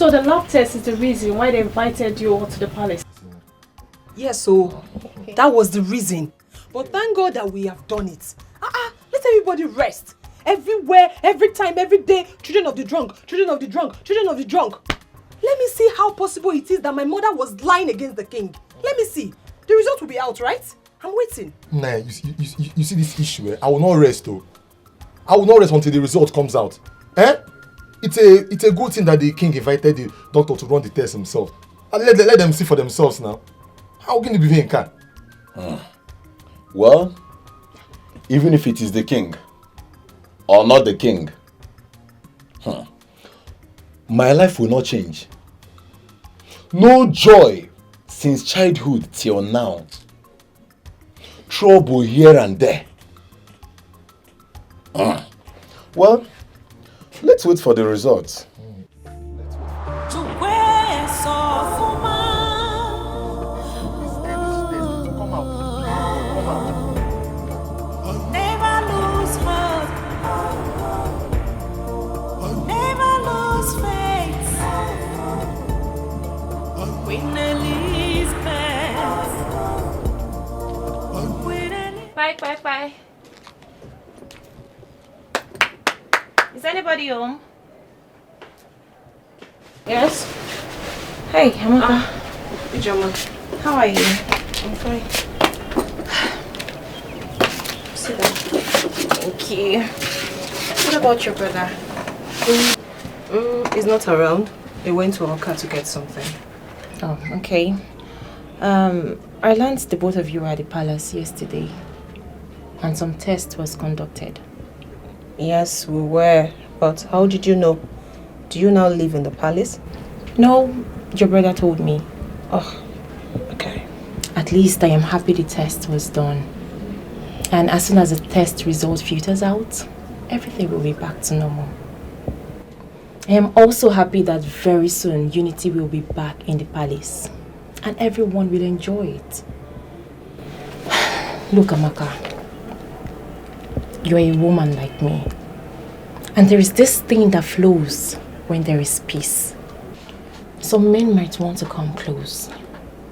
So the lab test is the reason why they invited you all to the palace? Yes, so that was the reason. But thank God that we have done it. Let everybody rest. Everywhere, every time, every day, children of the drunk, children of the drunk, children of the drunk. Let me see how possible it is that my mother was lying against the king. Let me see. The result will be out, right? I'm waiting. Nah, you see this issue, eh? I will not rest, though. I will not rest until the result comes out. Eh? It's a good thing that the king invited the doctor to run the test himself. And let them see for themselves now. How can it be in car? Well, even if it is the king or not the king, my life will not change. No joy since childhood till now. Trouble here and there. Well, let's wait for the results. Bye. Is anybody home? Yes? Hey, Amaka. Ijoma. How are you? I'm fine. Sit down. Thank you. What about your brother? He's not around. They went to Okija to get something. Oh, okay. I learned the both of you were at the palace yesterday. And some test was conducted. Yes, we were. But how did you know? Do you now live in the palace? No, your brother told me. Oh, okay. At least I am happy the test was done. And as soon as the test result filters out, everything will be back to normal. I am also happy that very soon unity will be back in the palace. And everyone will enjoy it. Look, Amaka. You are a woman like me. And there is this thing that flows when there is peace. Some men might want to come close.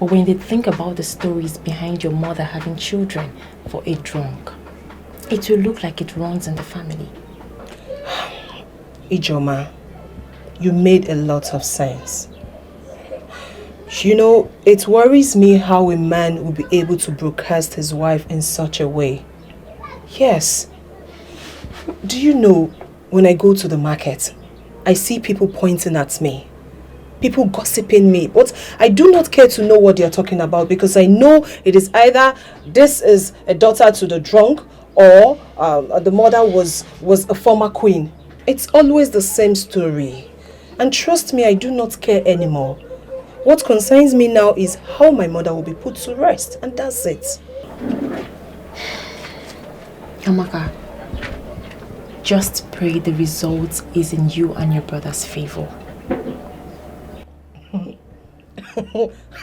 But when they think about the stories behind your mother having children for a drunk, it will look like it runs in the family. Ijoma, you made a lot of sense. You know, it worries me how a man will be able to broadcast his wife in such a way. Yes. Do you know, when I go to the market, I see people pointing at me. People gossiping me. But I do not care to know what they are talking about because I know it is either this is a daughter to the drunk or the mother was a former queen. It's always the same story. And trust me, I do not care anymore. What concerns me now is how my mother will be put to rest. And that's it. Amaka, just pray the result is in you and your brother's favor.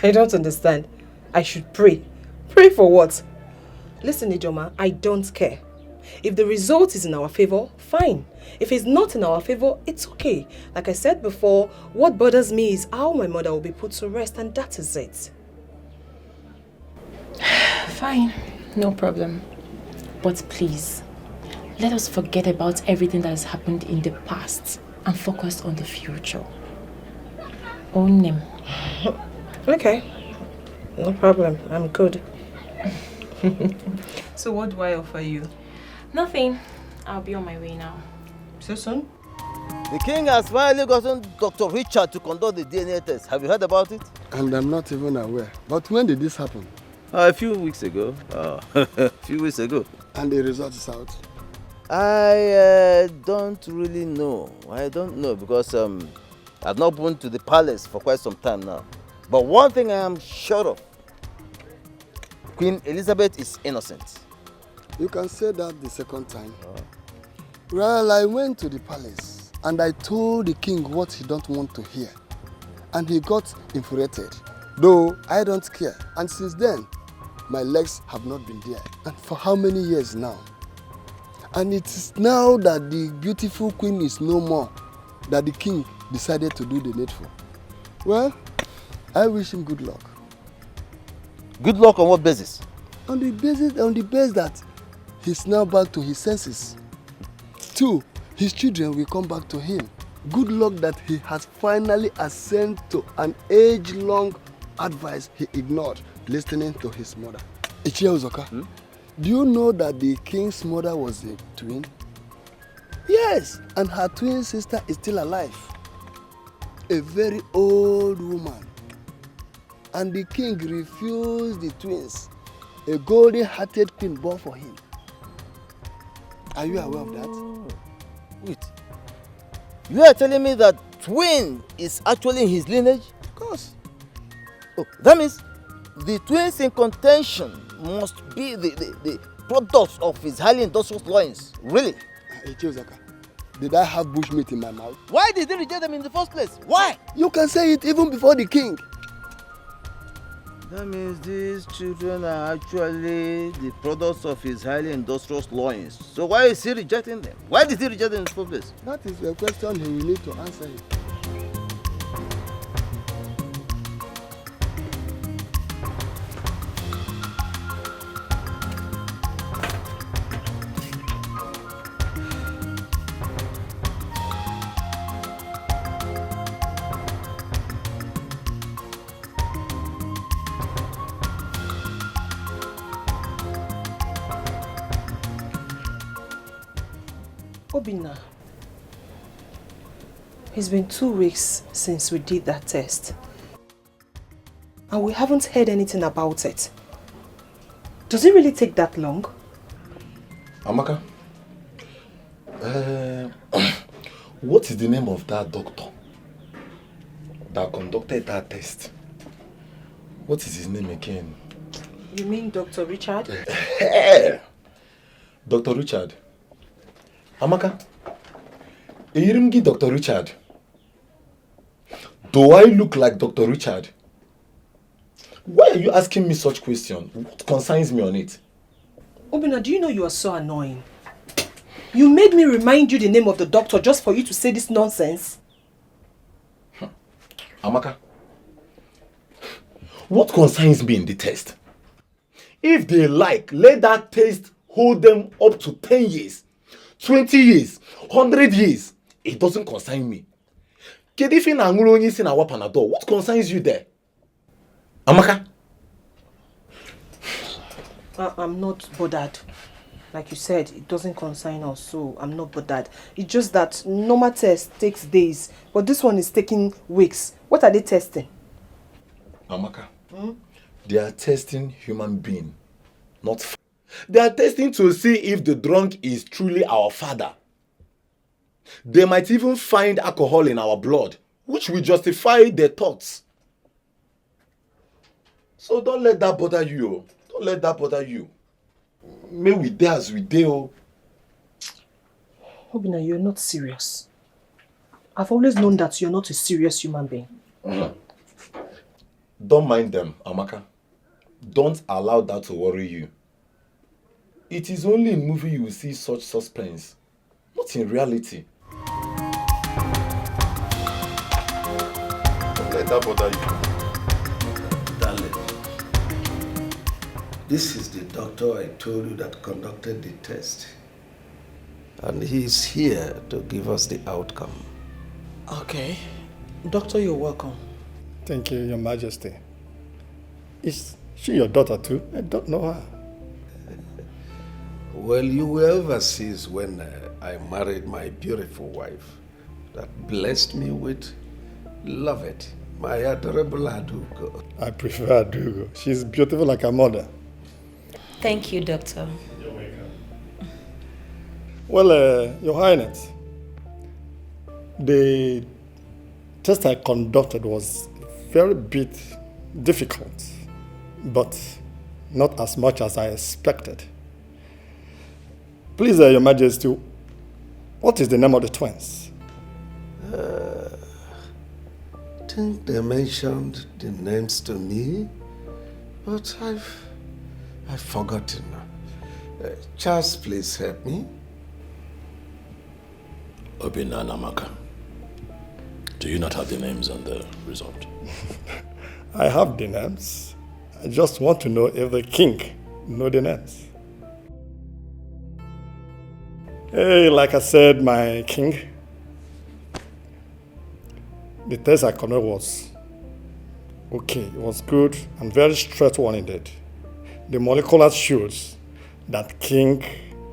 I don't understand. I should pray. Pray for what? Listen, Ijoma, I don't care. If the result is in our favor, fine. If it's not in our favor, it's okay. Like I said before, what bothers me is how my mother will be put to rest, and that is it. Fine, no problem. But please, let us forget about everything that has happened in the past and focus on the future. Own him. Okay, no problem. I'm good. So what do I offer you? Nothing. I'll be on my way now. So soon? The king has finally gotten Dr. Richard to conduct the DNA test. Have you heard about it? And I'm not even aware. But when did this happen? A few weeks ago. A few weeks ago. And the result is out? I don't really know. I don't know because I've not been to the palace for quite some time now. But one thing I am sure of, Queen Elizabeth is innocent. You can say that the second time. Well, I went to the palace and I told the king what he don't want to hear. And he got infuriated. Though I don't care. And since then, my legs have not been there. And for how many years now? And it is now that the beautiful queen is no more that the king decided to do the needful. Well, I wish him good luck. Good luck on what basis? On the basis that he's now back to his senses. 2, his children will come back to him. Good luck that he has finally ascended to an age-long advice he ignored, listening to his mother. Ichia Uzoka, do you know that the king's mother was a twin? Yes, and her twin sister is still alive. A very old woman. And the king refused the twins, a golden-hearted queen born for him. Are you aware of that? Wait. You are telling me that twin is actually in his lineage? Of course. Oh, that means the twins in contention must be the products of his highly industrious loins. Really? Ichiozaka, did I have bushmeat in my mouth? Why did they reject them in the first place? Why? You can say it even before the king. That means these children are actually the products of his highly industrious loins. So why is he rejecting them? Why did he reject them in the first place? That is a question he will need to answer it. Obina, it's been 2 weeks since we did that test. And we haven't heard anything about it. Does it really take that long? Amaka, what is the name of that doctor that conducted that test? What is his name again? You mean Dr. Richard? Dr. Richard. Amaka, Irimgi Dr. Richard. Do I look like Dr. Richard? Why are you asking me such question? What concerns me on it? Obina, do you know you are so annoying? You made me remind you the name of the doctor just for you to say this nonsense. Amaka, what concerns me in the test? If they like, let that test hold them up to 10 years. 20 years, 100 years, it doesn't concern me. What concerns you there? Amaka? I'm not bothered. Like you said, it doesn't concern us, so I'm not bothered. It's just that normal test takes days, but this one is taking weeks. What are they testing? Amaka, they are testing human being, not they are testing to see if the drunk is truly our father. They might even find alcohol in our blood, which will justify their thoughts. So don't let that bother you. Don't let that bother you. May we dare as we dare. Obina, you're not serious. I've always known that you're not a serious human being. Don't mind them, Amaka. Don't allow that to worry you. It is only in movie you will see such suspense, not in reality. Don't let that bother you. Darling, this is the doctor I told you that conducted the test. And he's here to give us the outcome. Okay. Doctor, you're welcome. Thank you, Your Majesty. Is she your daughter too? I don't know her. Well, you were overseas when I married my beautiful wife that blessed me with Lovett, my adorable Adugo. I prefer Adugo. She's beautiful like her mother. Thank you, Doctor. You're welcome. Well, Your Highness, the test I conducted was very bit difficult, but not as much as I expected. Please, Your Majesty, what is the name of the twins? I think they mentioned the names to me, but I've forgotten. Charles, please help me. Obina and Amaka, Do you not have the names on the result? I have the names. I just want to know if the king know the names. Hey, like I said, my king, the test I conducted was okay. It was good and very straight one indeed. The molecular shows that King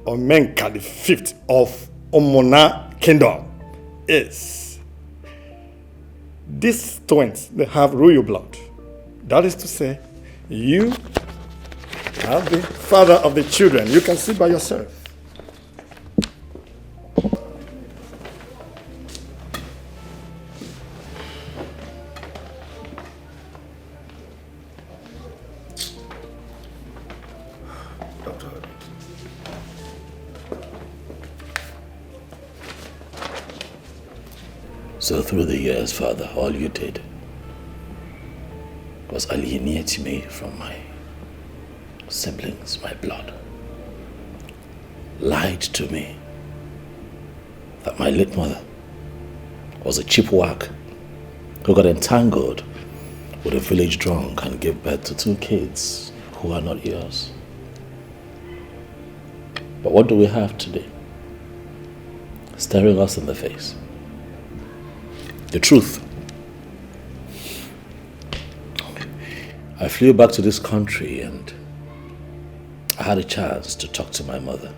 Omenka, the fifth of Omona Kingdom, is. These twins, they have royal blood. That is to say, you are the father of the children. You can see by yourself. So through the years, Father, all you did was alienate me from my siblings, my blood. Lied to me that my late mother was a cheap whack who got entangled with a village drunk and gave birth to 2 kids who are not yours. But what do we have today? Staring us in the face. The truth. I flew back to this country and I had a chance to talk to my mother.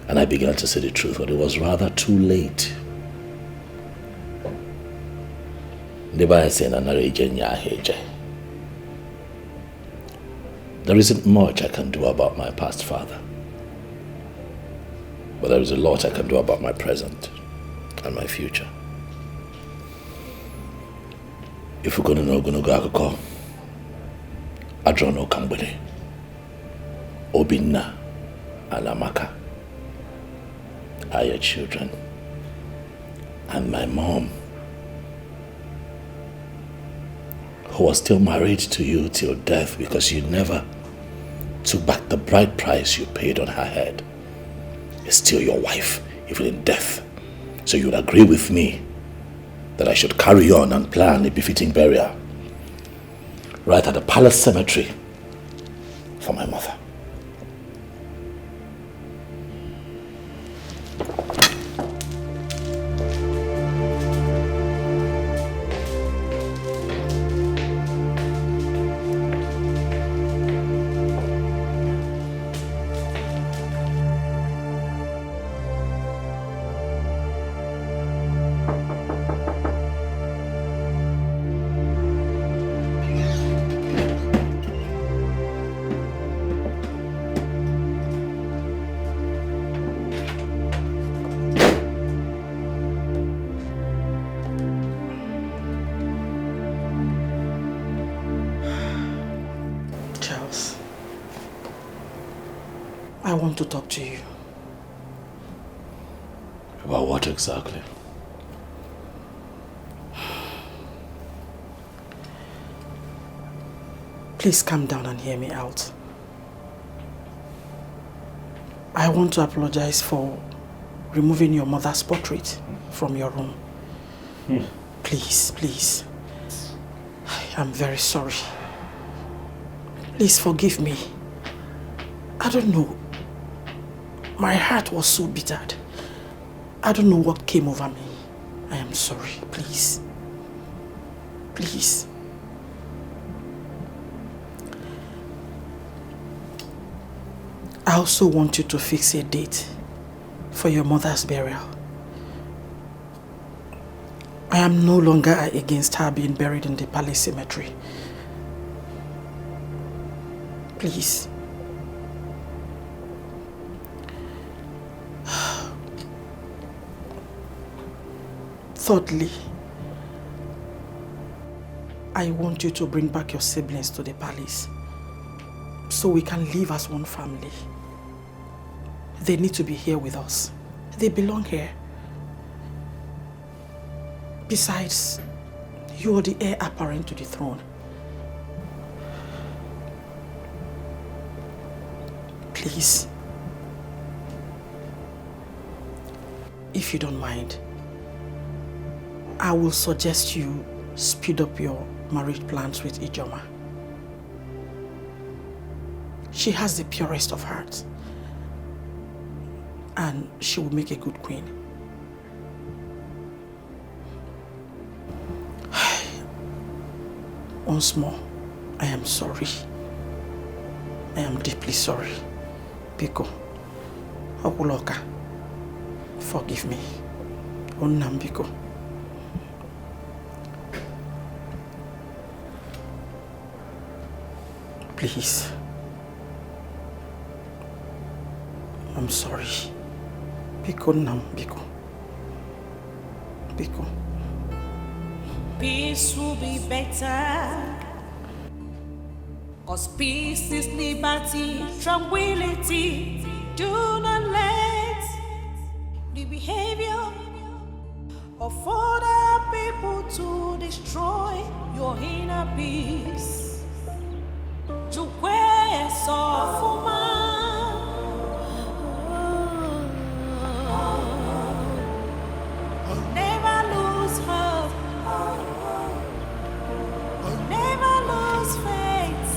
And I began to say the truth, but it was rather too late. There isn't much I can do about my past father, but there is a lot I can do about my present and my future. If we're going to know Akụkọ, Adrono Kambele, Obinna, and Amaka are your children, and my mom, who was still married to you till death because you never took back the bride price you paid on her head, is still your wife, even in death. So you would agree with me that I should carry on and plan a befitting burial right at the palace cemetery for my mother. I want to talk to you. About what exactly? Please calm down and hear me out. I want to apologize for removing your mother's portrait from your room. Please, please. I'm very sorry. Please forgive me. I don't know. My heart was so bittered. I don't know what came over me. I am sorry. Please. Please. I also want you to fix a date for your mother's burial. I am no longer against her being buried in the palace cemetery. Please. Thirdly, I want you to bring back your siblings to the palace so we can live as one family. They need to be here with us. They belong here. Besides, you are the heir apparent to the throne. Please, if you don't mind, I will suggest you speed up your marriage plans with Ijoma. She has the purest of hearts, and she will make a good queen. Once more, I am sorry. I am deeply sorry. Biko, Okuloka, forgive me. Onnam Biko. Please. I'm sorry. Biko Nam Biko. Biko. Peace will be better. 'Cause peace is liberty, tranquility. Do not let the behavior of other people to destroy your inner peace. To where so never lose hope. Never lose faith.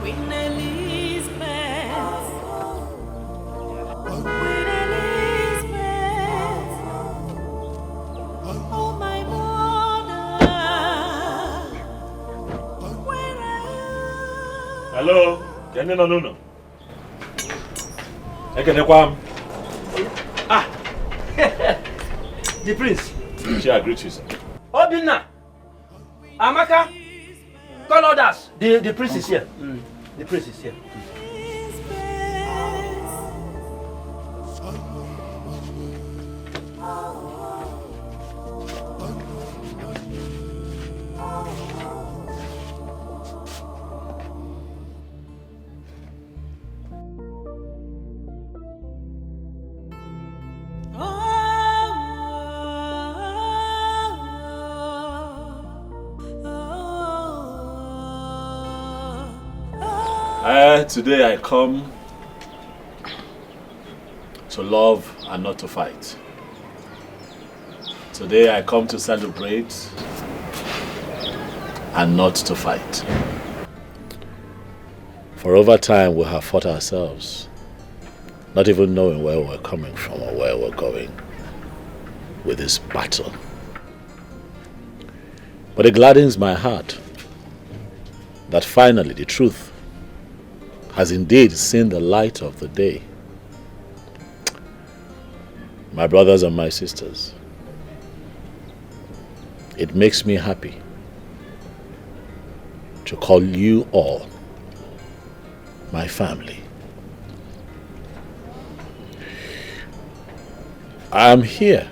Queen Elizabeth. Queen Elizabeth. Oh my mother. Where are you? Hello, Kenny no. Ekenekwam. Ah, the prince. Shall I greet you, sir? Obinna, Amaka, call others. The prince is here. The prince is here. Today I come to love and not to fight. Today I come to celebrate and not to fight. For over time we have fought ourselves, not even knowing where we're coming from or where we're going with this battle. But it gladdens my heart that finally the truth has indeed seen the light of the day. My brothers and my sisters, it makes me happy to call you all my family. I am here,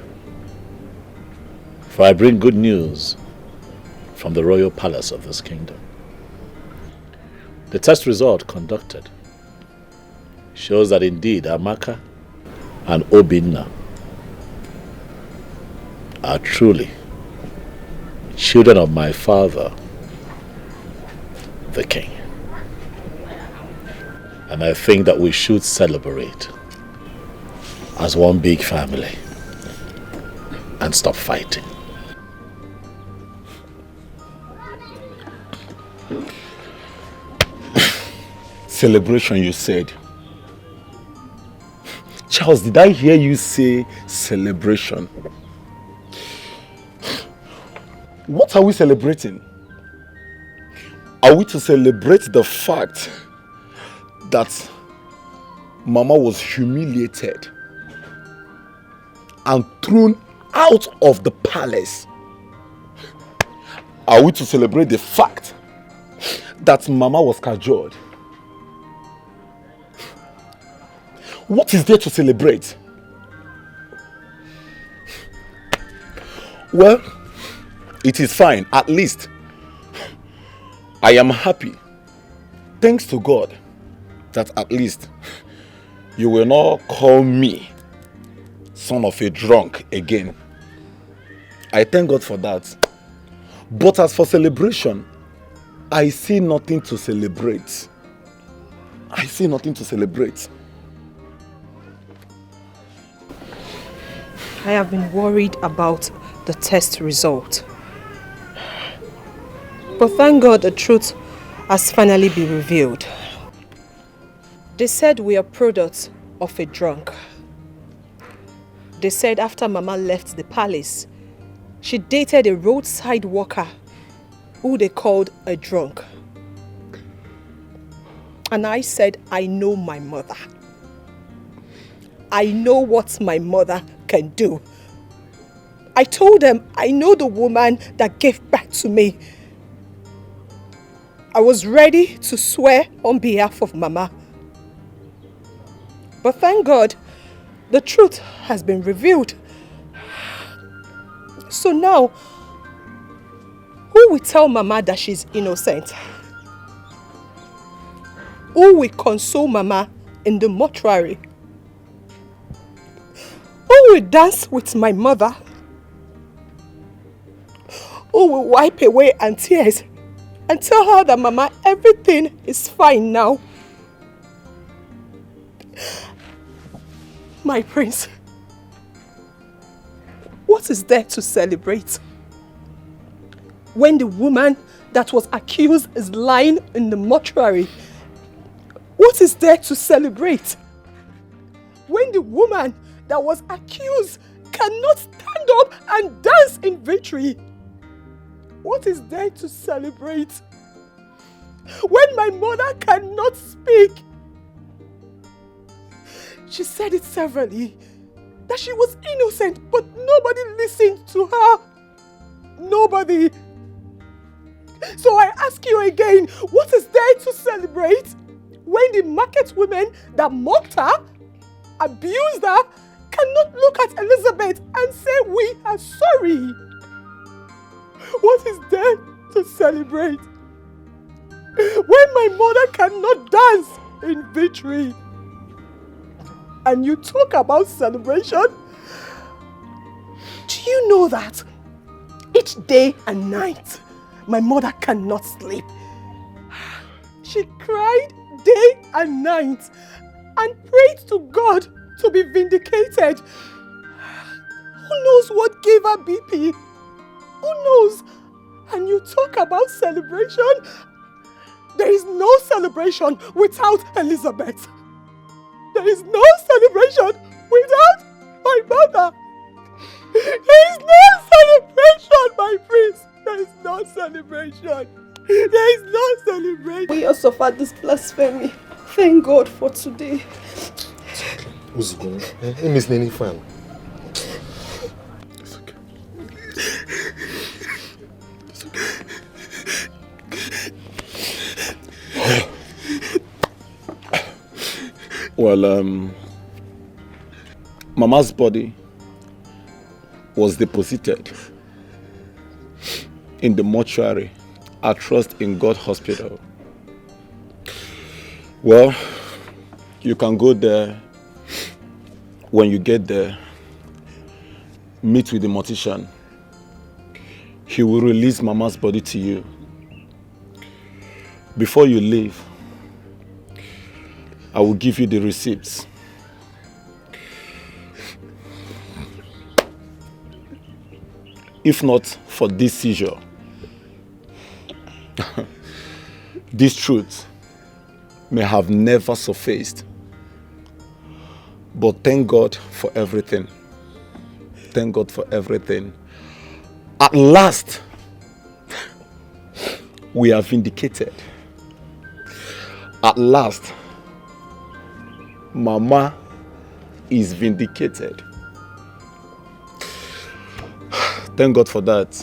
for I bring good news from the royal palace of this kingdom. The test result conducted shows that indeed Amaka and Obinna are truly children of my father, the king. And I think that we should celebrate as one big family and stop fighting. Celebration, you said. Charles, did I hear you say celebration? What are we celebrating? Are we to celebrate the fact that Mama was humiliated and thrown out of the palace? Are we to celebrate the fact that Mama was cajoled? What is there to celebrate? Well, it is fine. At least I am happy. Thanks to God that at least you will not call me son of a drunk again. I thank God for that. But as for celebration, I see nothing to celebrate. I see nothing to celebrate. I have been worried about the test result. But thank God the truth has finally been revealed. They said we are products of a drunk. They said after Mama left the palace, she dated a roadside worker who they called a drunk. And I said, I know my mother. I know what my mother can do. I told them I know the woman that gave birth to me. I was ready to swear on behalf of Mama. But thank God, the truth has been revealed. So now, who will tell Mama that she's innocent? Who will console Mama in the mortuary? Who will dance with my mother? Who will wipe away her tears and tell her that Mama, everything is fine now? My prince, what is there to celebrate? When the woman that was accused is lying in the mortuary, what is there to celebrate? When the woman that was accused cannot stand up and dance in victory, what is there to celebrate? When my mother cannot speak, she said it severally, that she was innocent, but nobody listened to her. Nobody. So I ask you again, what is there to celebrate? When the market women that mocked her, abused her, cannot look at Elizabeth and say, we are sorry. What is there to celebrate? When my mother cannot dance in victory, and you talk about celebration, do you know that each day and night, my mother cannot sleep? She cried day and night and prayed to God to be vindicated. Who knows what gave her BP? Who knows? And you talk about celebration? There is no celebration without Elizabeth. There is no celebration without my mother. There is no celebration, my prince. There is no celebration. There is no celebration. We all suffered this blasphemy. Thank God for today. Who's going? Hey, Miss Nene, fine. It's okay. It's okay. Well, Mama's body was deposited in the mortuary at Trust in God Hospital. Well, you can go there. When you get there, meet with the mortician. He will release Mama's body to you. Before you leave, I will give you the receipts. If not for this seizure, this truth may have never surfaced. But thank God for everything. Thank God for everything. At last, we are vindicated. At last, Mama is vindicated. Thank God for that.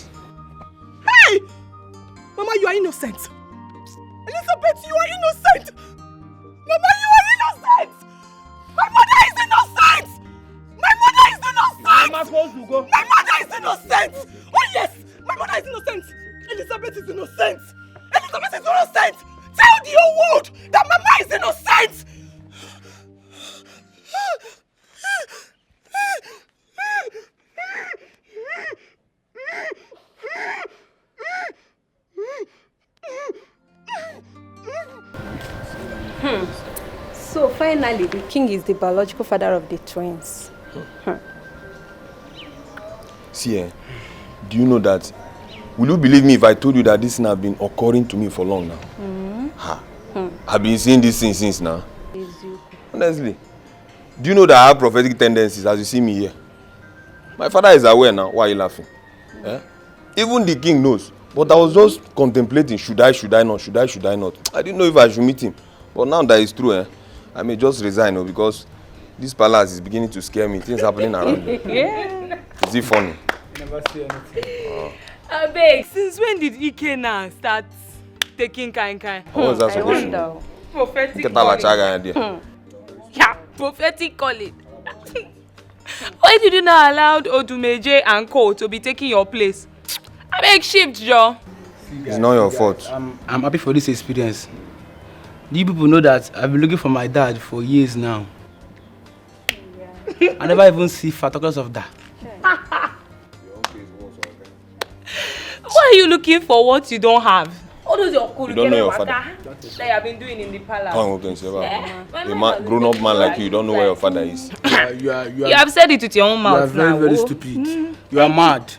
Hey! Mama, you are innocent. Elizabeth, you are innocent. Mama, you are innocent. My mother is innocent. My mother is innocent. Am I supposed to go? My mother is innocent. Oh yes, my mother is innocent. Elizabeth is innocent. Elizabeth is innocent. Tell the whole world that Mama is innocent. So finally, the king is the biological father of the twins. See, do you know that? Will you believe me if I told you that this thing has been occurring to me for long now? I've been seeing this thing since now. Honestly. Do you know that I have prophetic tendencies as you see me here? My father is aware now. Why are you laughing? Even the king knows. But I was just contemplating, should I not? I didn't know if I should meet him. But now that it's true, I may just resign because this palace is beginning to scare me. Things happening around me. Is it funny? You never see anything. Abeg, since when did Ike now start taking kind? What was that supposed to do? Prophetic Get that calling. Yeah, prophetic calling. Why did you not allow Odumeje and Co to be taking your place? Abeg shift, Joe. It's not your fault. I'm happy for this experience. Do you people know that I've been looking for my dad for years now? I never even see photographs of that. Why are you looking for what you don't have? All those your cool You don't know your father. that you have been doing in the palace. A grown-up man like you don't know where your father is. You have said it with your own mouth. You are very stupid. You are mad.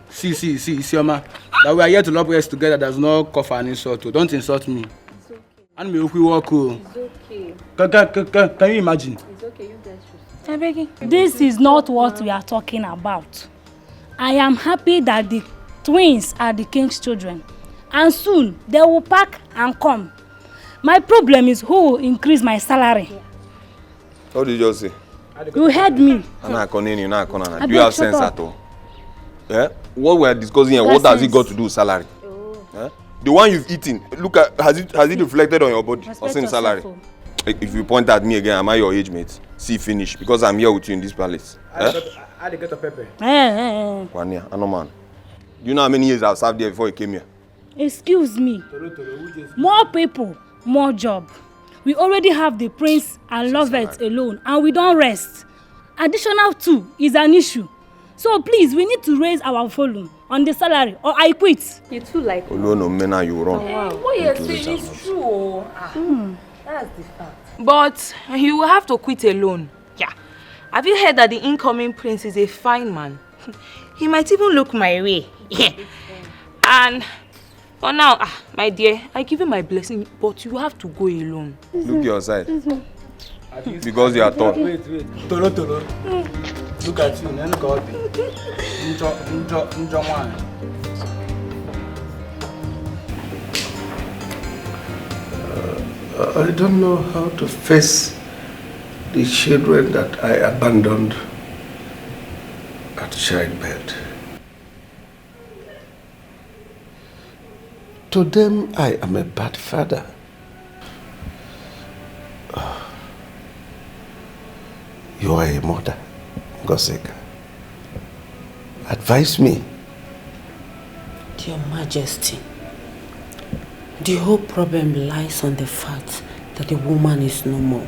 See, Isioma. That we are here to love us together does not call for an insult. Don't insult me. It's okay. And me, we walk. It's okay. Can you imagine? It's okay, you guys should. This is not what we are talking about. I am happy that the twins are the king's children. And soon they will pack and come. My problem is who will increase my salary. What did you just say? You heard me. Do you have sense at all? What we are discussing here, what has it got to do with salary? The one you've eaten, look at, has it reflected on your body or same salary? If you point at me again, am I your age mate? See, finish, because I'm here with you in this palace. I get a pepper. Kwania, I know man. Do you know how many years I've served there before you came here? Excuse me. More people, more job. We already have the prince and Lovett alone, and we don't rest. Additional 2 is an issue. So please, we need to raise our volume on the salary, or I quit. You too like. Oh no, Mena, you wrong. What you're saying is true. That's the fact. But you will have to quit alone. Yeah. Have you heard that the incoming prince is a fine man? He might even look my way. Yeah. And for now, my dear, I give you my blessing, but you have to go alone. Look your side. Because you are tall. Wait. Tolo. Look at you. I don't know how to face the children that I abandoned at childbirth. To them, I am a bad father. You are a mother, Goseka. Advise me. Your Majesty, the whole problem lies on the fact that the woman is no more.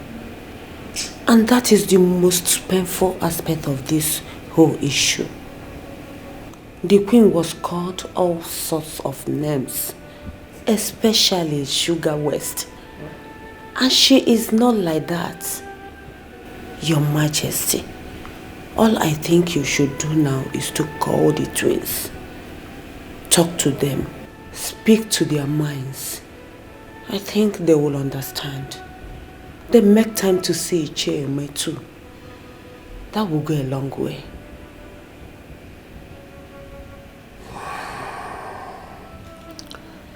And that is the most painful aspect of this whole issue. The queen was called all sorts of names, especially Sugar West. And she is not like that. Your Majesty, all I think you should do now is to call the twins. Talk to them. Speak to their minds. I think they will understand. They make time to see Icheme too. That will go a long way.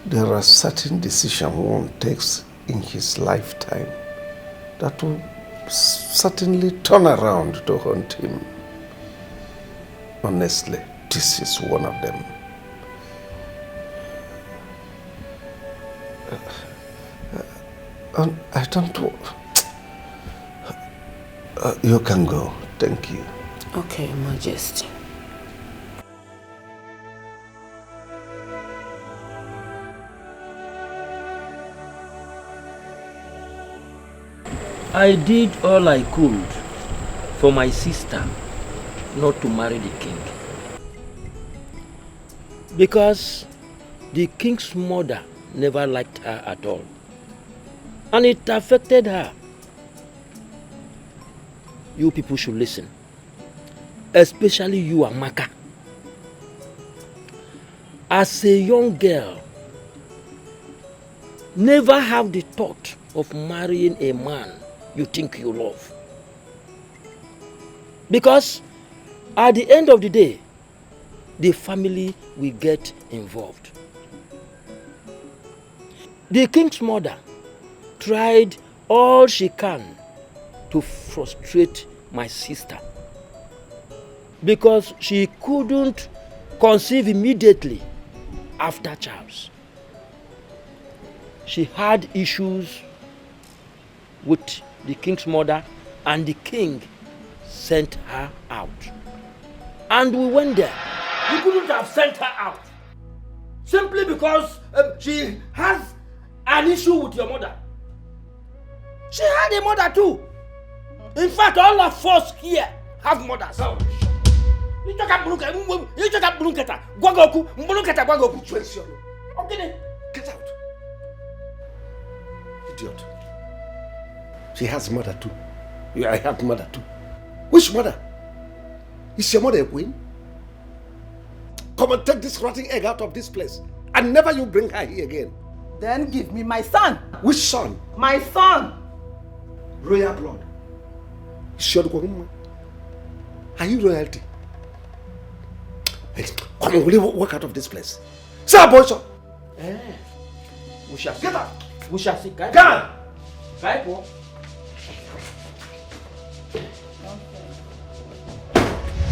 There are certain decisions one takes in his lifetime that will certainly turn around to haunt him. Honestly, this is one of them. I don't know. You can go. Thank you. Okay, Majesty. I did all I could for my sister not to marry the king. Because the king's mother never liked her at all. And it affected her. You people should listen. Especially you, Amaka. as a young girl, never have the thought of marrying a man you think you love. Because at the end of the day, the family will get involved. The king's mother tried all she can to frustrate my sister because she couldn't conceive immediately after Charles. She had issues with the king's mother, and the king sent her out. And we went there. You couldn't have sent her out simply because she has an issue with your mother. She had a mother too. In fact, all of us here have mothers. You talk about Get out. Idiot. She has mother too. I have mother too. Which mother? Is your mother a queen? Come and take this rotting egg out of this place. And never you bring her here again. Then give me my son. Which son? My son. Royal blood. Are you royalty? Come on, will you walk out of this place? Sir, boy, sir. We shall see. Get out. We shall see. Get out.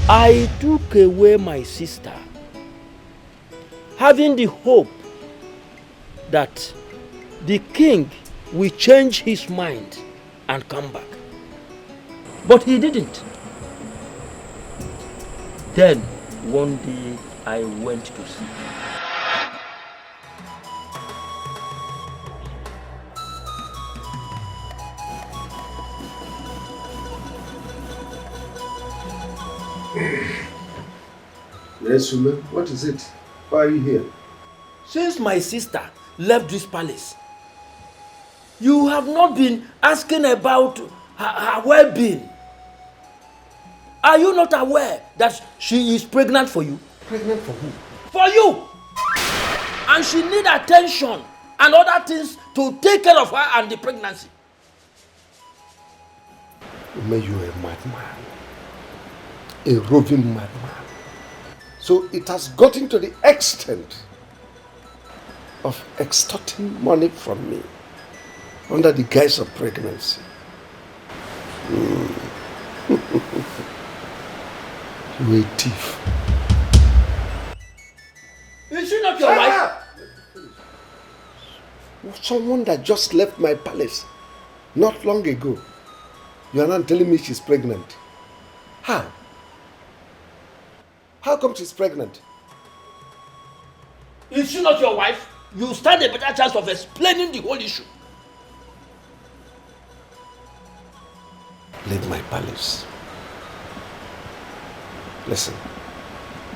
I took away my sister, having the hope that the king will change his mind and come back. But he didn't. Then, one day, I went to see. Yes, woman. What is it? Why are you here? Since my sister left this palace, you have not been asking about her well-being. Are you not aware that she is pregnant for you? Pregnant for who? For you! And she needs attention and other things to take care of her and the pregnancy. May you a madman. A roving madman. So it has gotten to the extent of extorting money from me under the guise of pregnancy. You a thief. Is she not your wife? Someone that just left my palace not long ago. You are not telling me she's pregnant. How? How come she's pregnant? Is she not your wife? You stand a better chance of explaining the whole issue. Leave my palace. Listen,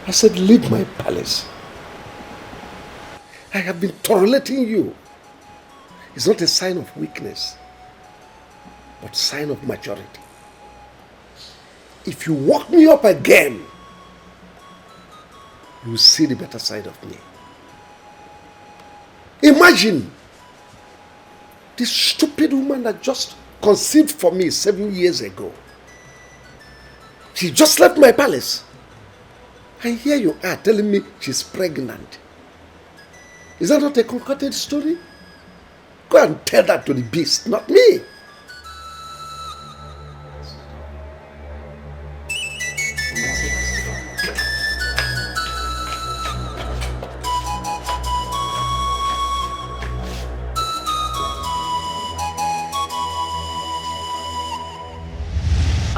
I said leave my palace. I have been tolerating you. It's not a sign of weakness, but sign of maturity. If you walk me up again, you will see the better side of me. Imagine this stupid woman that just conceived for me 7 years ago. She just left my palace. And here you are telling me she's pregnant. Is that not a concocted story? Go and tell that to the beast, not me.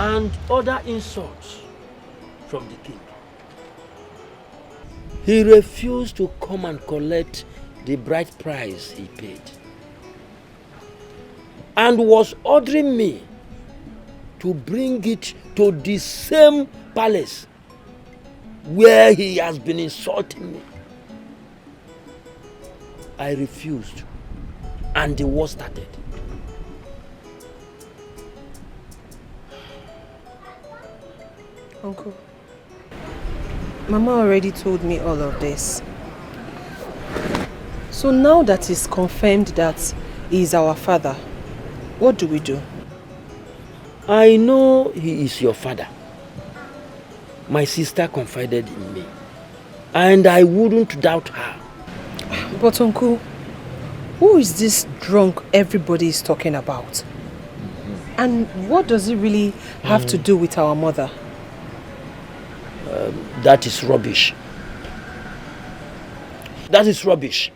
And other insults from the king. He refused to come and collect the bride price he paid, and was ordering me to bring it to the same palace where he has been insulting me. I refused, and the war started. Uncle, Mama already told me all of this. So now that it's confirmed that he is our father, what do we do? I know he is your father. My sister confided in me. And I wouldn't doubt her. But uncle, who is this drunk everybody is talking about? And what does it really have to do with our mother? That is rubbish. That is rubbish.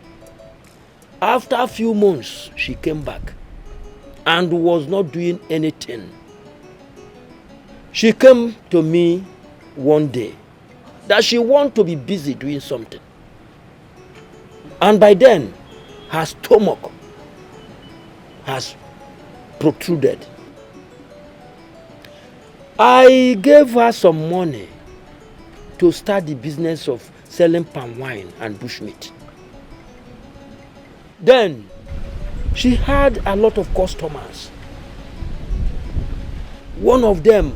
After a few months, she came back and was not doing anything. She came to me one day that she wanted to be busy doing something. And by then, her stomach has protruded. I gave her some money to start the business of selling palm wine and bushmeat. Then, she had a lot of customers. One of them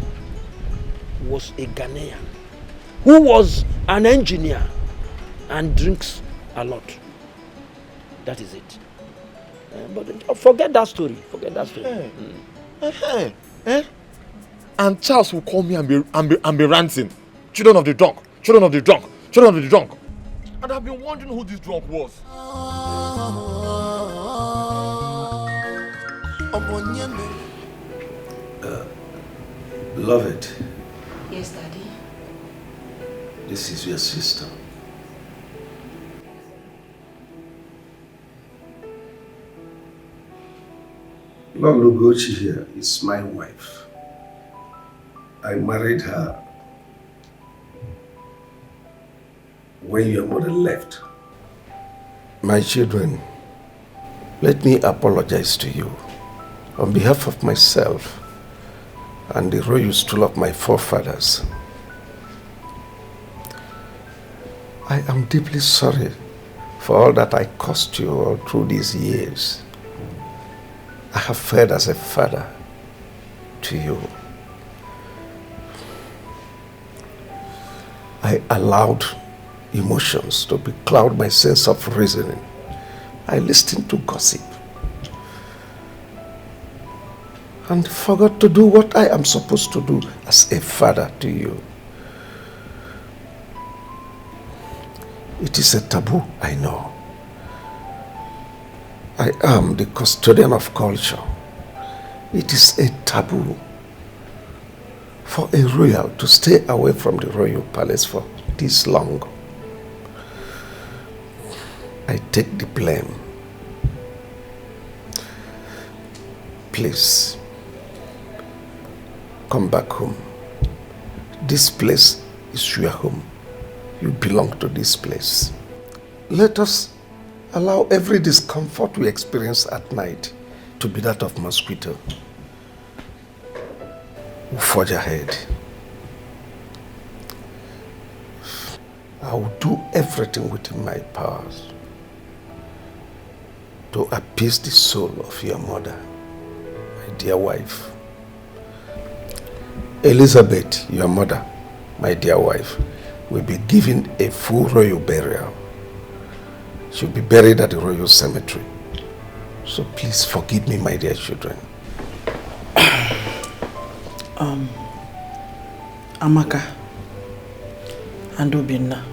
was a Ghanaian who was an engineer and drinks a lot. That is it. But forget that story. Forget that story. And Charles will call me and be ranting. Children of the drunk, children of the drunk, children of the drunk. And I've been wondering who this drunk was. Beloved. Yes, Daddy. This is your sister. Lord Lugochi here is my wife. I married her when your mother left. My children, let me apologize to you on behalf of myself and the royal stool of my forefathers. I am deeply sorry for all that I caused you all through these years. I have fared as a father to you. I allowed emotions to becloud my sense of reasoning. I listened to gossip and forgot to do what I am supposed to do as a father to you. It is a taboo, I know. I am the custodian of culture. It is a taboo for a royal to stay away from the royal palace for this long. I take the blame. Please, come back home. This place is your home. You belong to this place. Let us allow every discomfort we experience at night to be that of mosquito. We'll forge ahead. I will do everything within my powers to appease the soul of your mother, my dear wife. Elizabeth, your mother, my dear wife, will be given a full royal burial. She'll be buried at the royal cemetery. So please forgive me, my dear children. Amaka and Obinna,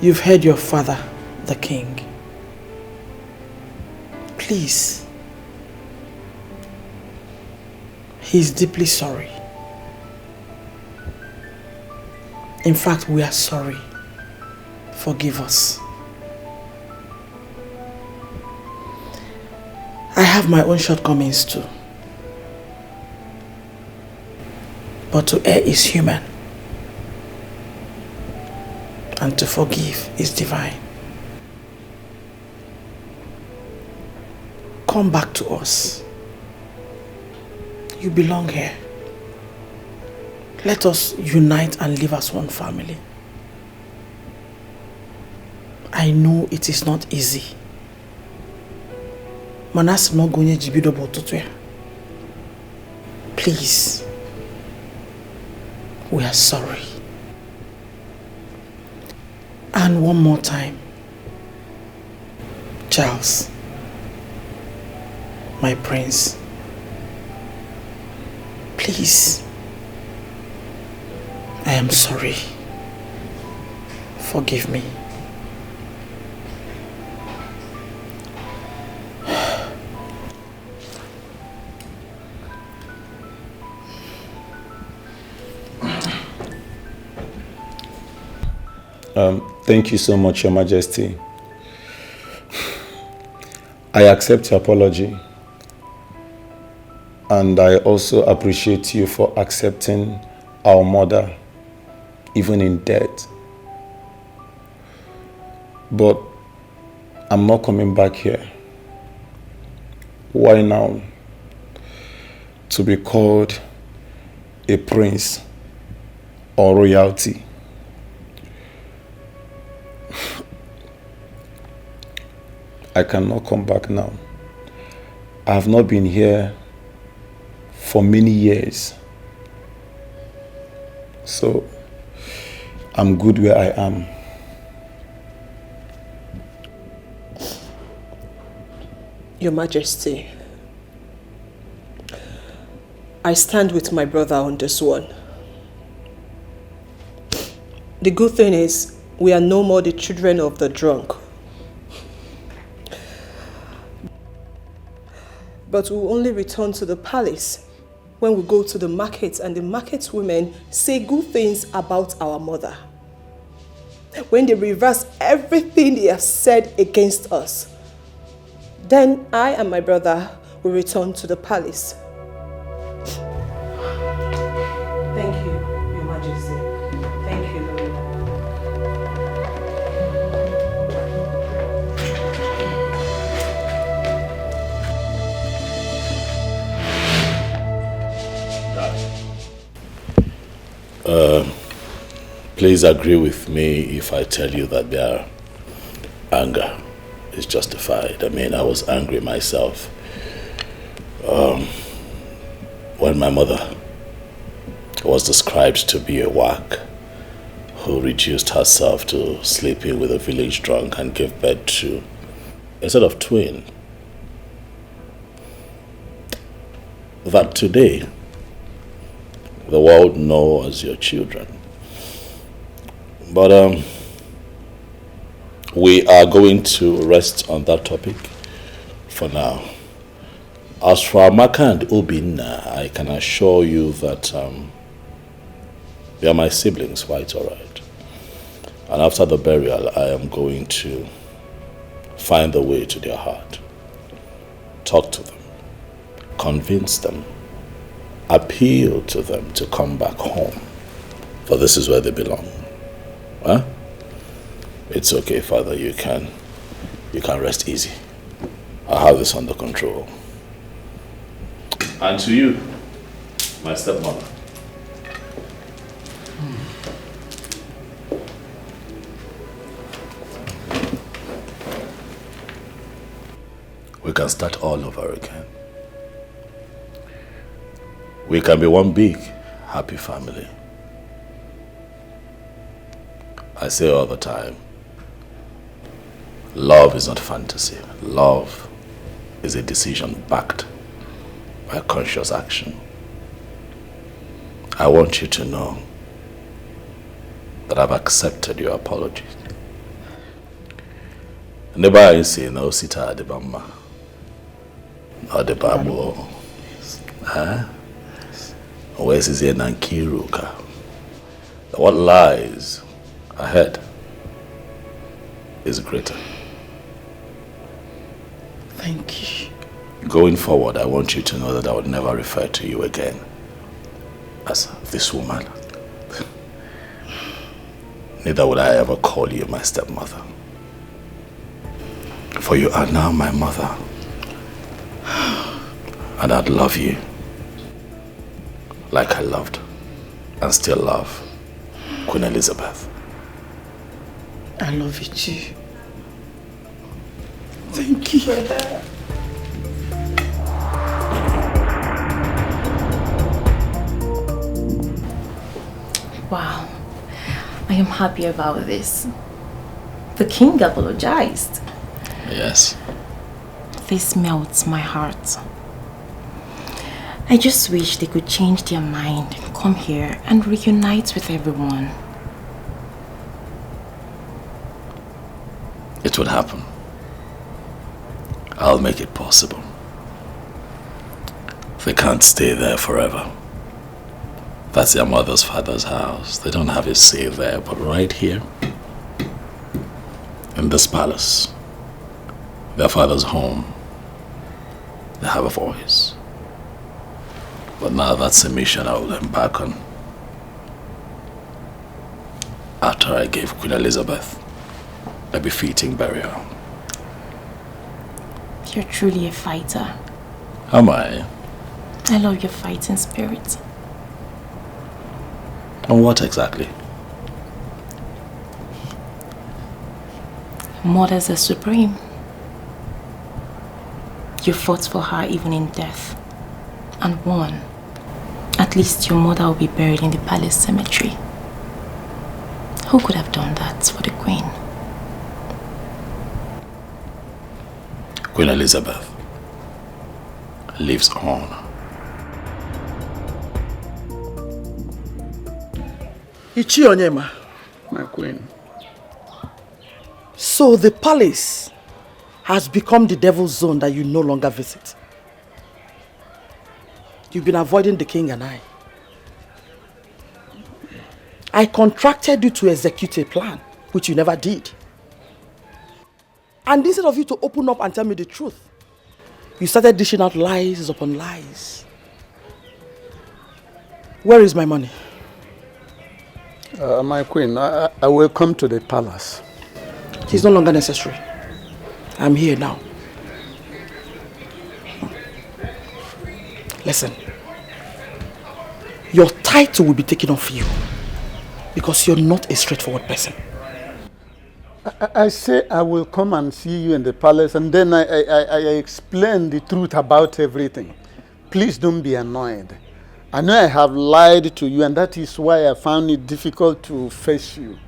you've heard your father, the king. Please, he's deeply sorry. In fact, we are sorry. Forgive us. I have my own shortcomings too. But to err is human. And to forgive is divine. Come back to us. You belong here. Let us unite and live as one family. I know it is not easy. Manas no gonye jibido botutu. Please. We are sorry. And one more time, Charles, my prince, please, I am sorry. Forgive me. Thank you so much, Your Majesty. I accept your apology. And I also appreciate you for accepting our mother, even in death. But I'm not coming back here. Why now? To be called a prince or royalty. I cannot come back now. I have not been here for many years. So I'm good where I am. Your Majesty, I stand with my brother on this one. The good thing is, we are no more the children of the drunk. But we will only return to the palace when we go to the market and the market women say good things about our mother. When they reverse everything they have said against us, then I and my brother will return to the palace. Thank you, Your Majesty. Thank you very much. Please agree with me if I tell you that their anger is justified. I mean, I was angry myself when my mother was described to be a whack who reduced herself to sleeping with a village drunk and gave birth to a set of twin. That today the world know as your children. But we are going to rest on that topic for now. As for Amaka and Obinna, I can assure you that they are my siblings, quite alright. And after the burial, I am going to find the way to their heart. Talk to them. Convince them. Appeal to them to come back home. For this is where they belong. Huh? It's okay, Father. You can rest easy. I have this under control. And to you, my stepmother. We can start all over again. We can be one big, happy family. I say all the time, love is not fantasy. Love is a decision backed by conscious action. I want you to know that I've accepted your apology. Never I say no sita adebama. Adebamo. Huh? Where's his Nankiruka? What lies ahead is greater. Thank you. Going forward, I want you to know that I would never refer to you again as this woman. Neither would I ever call you my stepmother. For you are now my mother. And I'd love you like I loved and still love Queen Elizabeth. I love you too. Thank you. Wow, I am happy about this. The king apologized. Yes. This melts my heart. I just wish they could change their mind, come here and reunite with everyone. It would happen. I'll make it possible. They can't stay there forever. That's their mother's father's house. They don't have a say there, but right here, in this palace, their father's home, they have a voice. But now that's a mission I will embark on. After I gave Queen Elizabeth a befitting burial. You're truly a fighter. Am I? I love your fighting spirit. And what exactly? Mothers are supreme. You fought for her even in death. And won. At least your mother will be buried in the palace cemetery. Who could have done that for the Queen? Queen Elizabeth lives on. Ichi Onyema, my queen. So the palace has become the devil's zone that you no longer visit. You've been avoiding the king and I. I contracted you to execute a plan, which you never did. And instead of you to open up and tell me the truth, you started dishing out lies upon lies. Where is my money? My queen, I will come to the palace. It's no longer necessary. I'm here now. Listen. Your title will be taken off you because you're not a straightforward person. I say I will come and see you in the palace and then I explain the truth about everything. Please don't be annoyed. I know I have lied to you and that is why I found it difficult to face you.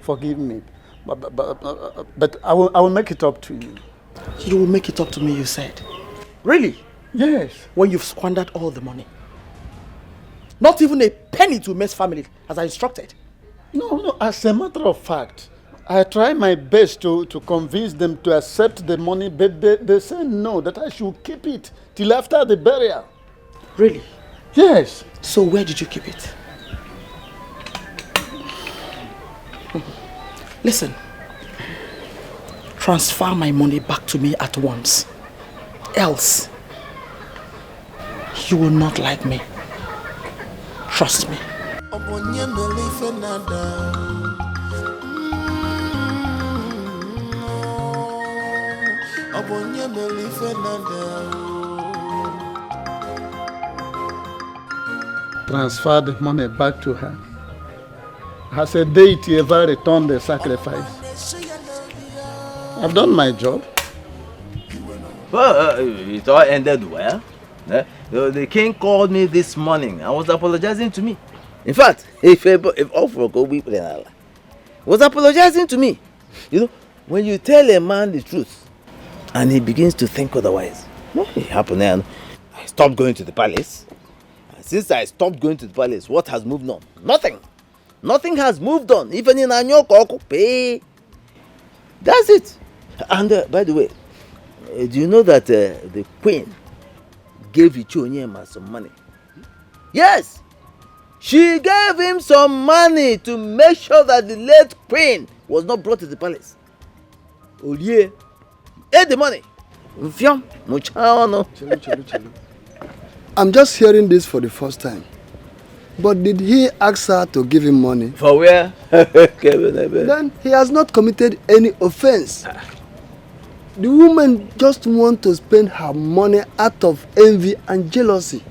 Forgive me. But I will make it up to you. You will make it up to me, you said? Really? Yes. When you've squandered all the money. Not even a penny to May's family as I instructed. No, as a matter of fact, I try my best to convince them to accept the money, but they say no, that I should keep it till after the burial. Really? Yes. So where did you keep it? Listen, transfer my money back to me at once. Else, you will not like me. Trust me. Transfer the money back to her. Has a deity ever returned the sacrifice? I've done my job. Well, it all ended well. The king called me this morning and was apologizing to me. In fact, if all for go we was apologizing to me. You know, when you tell a man the truth and he begins to think otherwise, it happened and I stopped going to the palace. And since I stopped going to the palace, what has moved on? Nothing. Nothing has moved on. Even in Anyoko pay. That's it. And by the way, do you know that the queen gave Ichonyema some money? Yes! She gave him some money to make sure that the late queen was not brought to the palace. Olie ate the money. I'm just hearing this for the first time. But did he ask her to give him money? For where? Then he has not committed any offense. The woman just wants to spend her money out of envy and jealousy.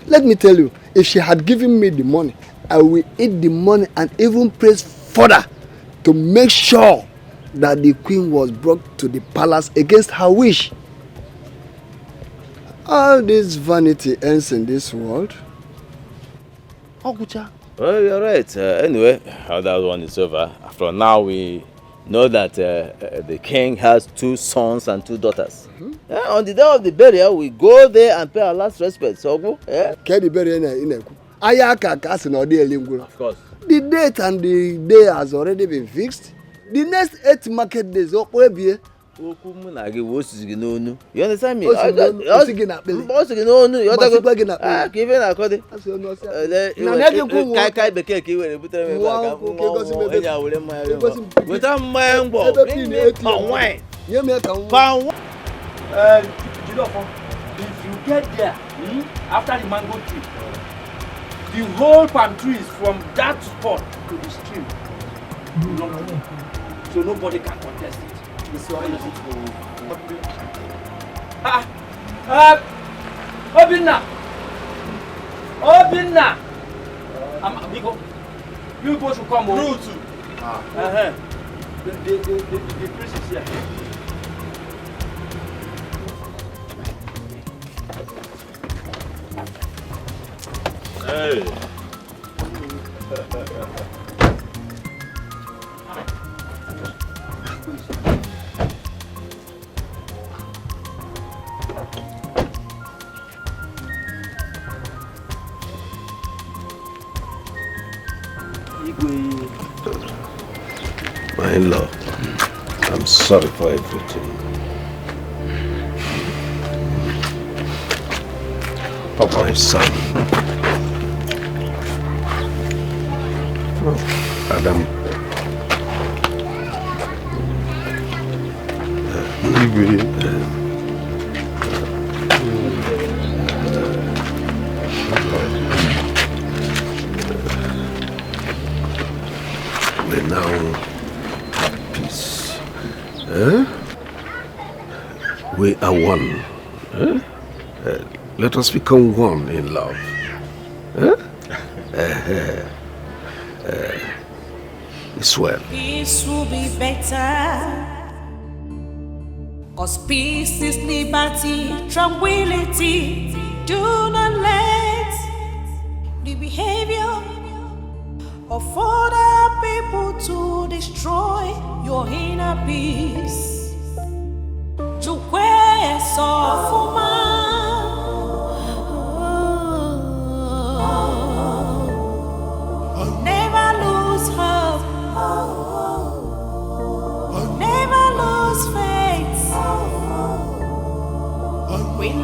Let me tell you, if she had given me the money, I will eat the money and even press further to make sure that the queen was brought to the palace against her wish. All this vanity ends in this world. Okuja. Well, you're right. Anyway, that one is over. From now, we know that the king has 2 sons and 2 daughters. On the day of the burial, we go there and pay our last respect. So go. Can the burial in a Ayaka Cassin or the Lingual? Of course. The date and the day has already been fixed. The next 8 market days, what will be? You understand me? You if you get there after the mango tree, the whole palm trees from that spot to the stream, so nobody can contest it. Obinna! You go to come over. The priest is here. Hey. My in-law, I'm sorry for everything. Papa, my son. Adam. We now have peace. We are one. Let us become one in love. It's well. Peace will be better. Cause peace is liberty, tranquility. Do not let the behavior of other people to destroy your inner peace. Jukwe sofuma. Never lose hope. Never lose faith. When